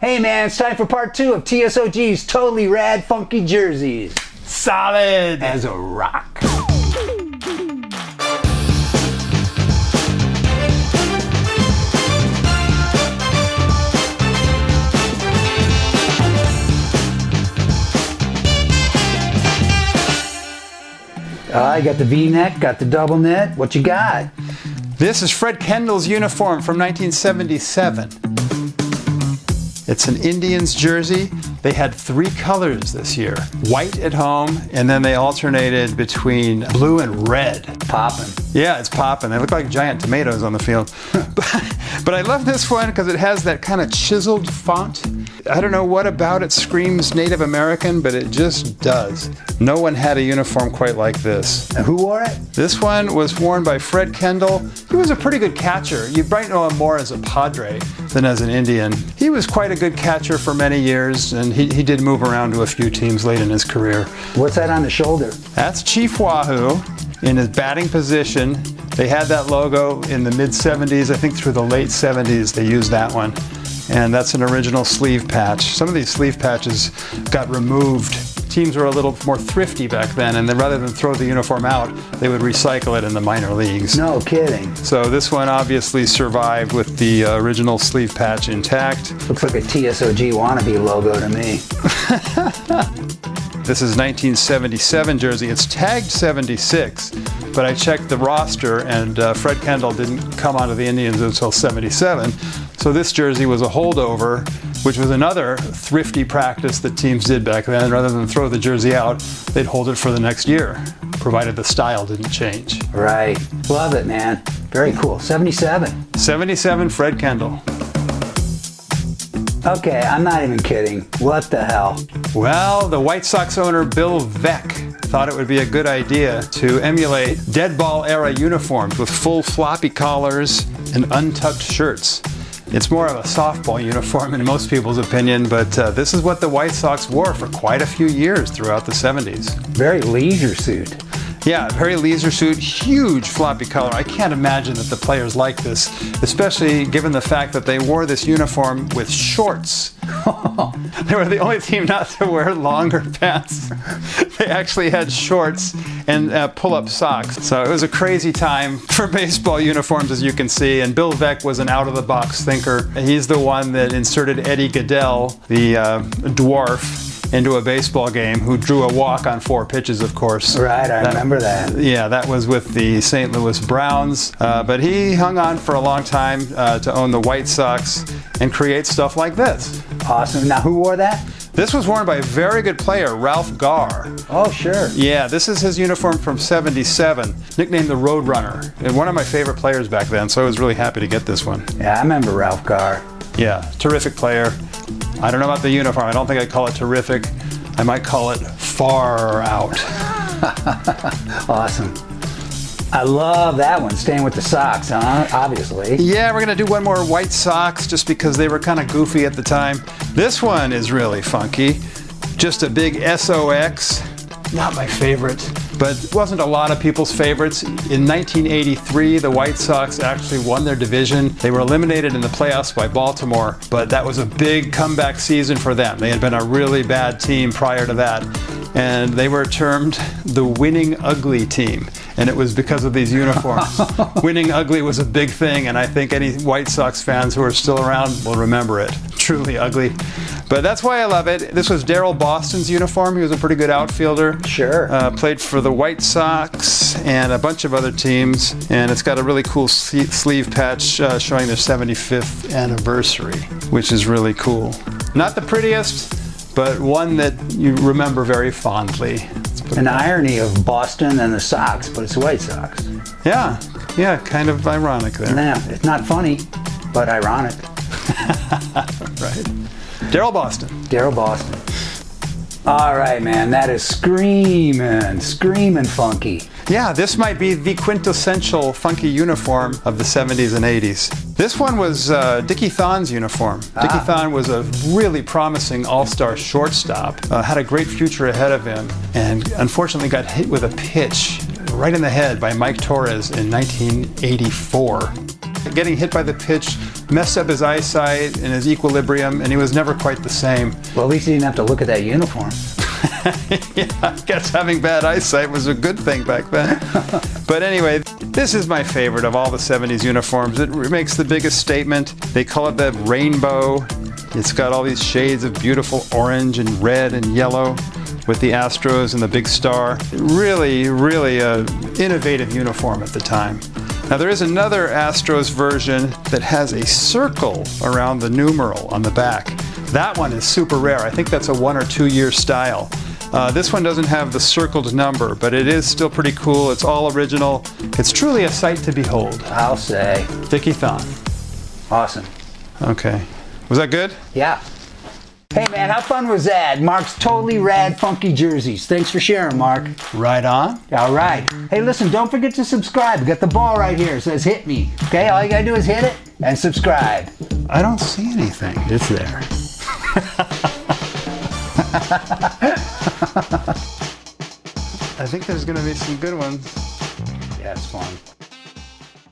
Hey man, it's time for part 2 of TSOG's totally rad funky jerseys. Solid as a rock. I got the V-neck, got the double knit. What you got? This is Fred Kendall's uniform from 1977. It's an Indians jersey. They had 3 colors this year. White at home, and then they alternated between blue and red. Poppin'. Yeah, it's popping. They look like giant tomatoes on the field. But I love this one because it has that kind of chiseled font. I don't know what about it screams Native American, but it just does. No one had a uniform quite like this. And who wore it? This one was worn by Fred Kendall. He was a pretty good catcher. You might know him more as a Padre than as an Indian. He was quite a good catcher for many years, and he did move around to a few teams late in his career. What's that on the shoulder? That's Chief Wahoo in his batting position. They had that logo in the mid-70s. I think through the late 70s they used that one. And that's an original sleeve patch. Some of these sleeve patches got removed. Teams were a little more thrifty back then, and then rather than throw the uniform out, they would recycle it in the minor leagues. No kidding. So this one obviously survived with the original sleeve patch intact. Looks like a TSOG wannabe logo to me. This is 1977 jersey. It's tagged 76, but I checked the roster, and Fred Kendall didn't come onto the Indians until 77. So this jersey was a holdover, which was another thrifty practice that teams did back then. Rather than throw the jersey out, they'd hold it for the next year, provided the style didn't change. Right. Love it, man. Very cool. 77. 77 Fred Kendall. Okay, I'm not even kidding. What the hell? Well, the White Sox owner Bill Veeck thought it would be a good idea to emulate dead ball era uniforms with full floppy collars and untucked shirts. It's more of a softball uniform in most people's opinion, but this is what the White Sox wore for quite a few years throughout the 70s. Very leisure suit. Yeah, very leisure suit, huge floppy collar. I can't imagine that the players like this, especially given the fact that they wore this uniform with shorts. They were the only team not to wear longer pants. They actually had shorts and pull-up socks. So it was a crazy time for baseball uniforms, as you can see, and Bill Veeck was an out-of-the-box thinker. He's the one that inserted Eddie Goodell, the dwarf, into a baseball game, who drew a walk on 4 pitches, of course. Right, I remember that. Yeah, that was with the St. Louis Browns. But he hung on for a long time to own the White Sox and create stuff like this. Awesome. Now, who wore that? This was worn by a very good player, Ralph Garr. Oh, sure. Yeah, this is his uniform from 77, nicknamed the Roadrunner. And one of my favorite players back then, so I was really happy to get this one. Yeah, I remember Ralph Garr. Yeah, terrific player. I don't know about the uniform. I don't think I'd call it terrific. I might call it far out. Awesome. I love that one. Staying with the Sox, huh? Obviously. Yeah, we're going to do one more White Sox just because they were kind of goofy at the time. This one is really funky. Just a big SOX. Not my favorite, but it wasn't a lot of people's favorites. In 1983, the White Sox actually won their division. They were eliminated in the playoffs by Baltimore, but that was a big comeback season for them. They had been a really bad team prior to that, and they were termed the winning ugly team. And it was because of these uniforms. Winning ugly was a big thing, and I think any White Sox fans who are still around will remember it. Truly ugly. But that's why I love it. This was Darrell Boston's uniform. He was a pretty good outfielder. Sure. Played for the White Sox and a bunch of other teams. And it's got a really cool sleeve patch showing their 75th anniversary, which is really cool. Not the prettiest, but one that you remember very fondly. An irony of Boston and the Sox, but it's the White Sox. Yeah, kind of ironic there. Nah, it's not funny, but ironic. Right. Darrell Boston. Darrell Boston. All right, man, that is screaming funky. Yeah, this might be the quintessential funky uniform of the 70s and 80s. This one was Dickie Thon's uniform. Dickie Thon was a really promising all-star shortstop, had a great future ahead of him, and unfortunately got hit with a pitch right in the head by Mike Torres in 1984. Getting hit by the pitch messed up his eyesight and his equilibrium, and he was never quite the same. Well, at least he didn't have to look at that uniform. Yeah, I guess having bad eyesight was a good thing back then. But anyway, this is my favorite of all the 70s uniforms. It makes the biggest statement. They call it the rainbow. It's got all these shades of beautiful orange and red and yellow with the Astros and the big star. Really, really a innovative uniform at the time. Now there is another Astros version that has a circle around the numeral on the back. That one is super rare. I think that's a 1 or 2 year style. This one doesn't have the circled number, but it is still pretty cool. It's all original. It's truly a sight to behold. I'll say. Dickie Thon. Awesome. Okay. Was that good? Yeah. Hey man, how fun was that? Mark's totally rad, funky jerseys. Thanks for sharing, Mark. Right on. All right. Hey, listen, don't forget to subscribe. We got the ball right here. It says hit me. Okay, all you gotta do is hit it and subscribe. I don't see anything. It's there. I think there's going to be some good ones. Yeah, it's fun.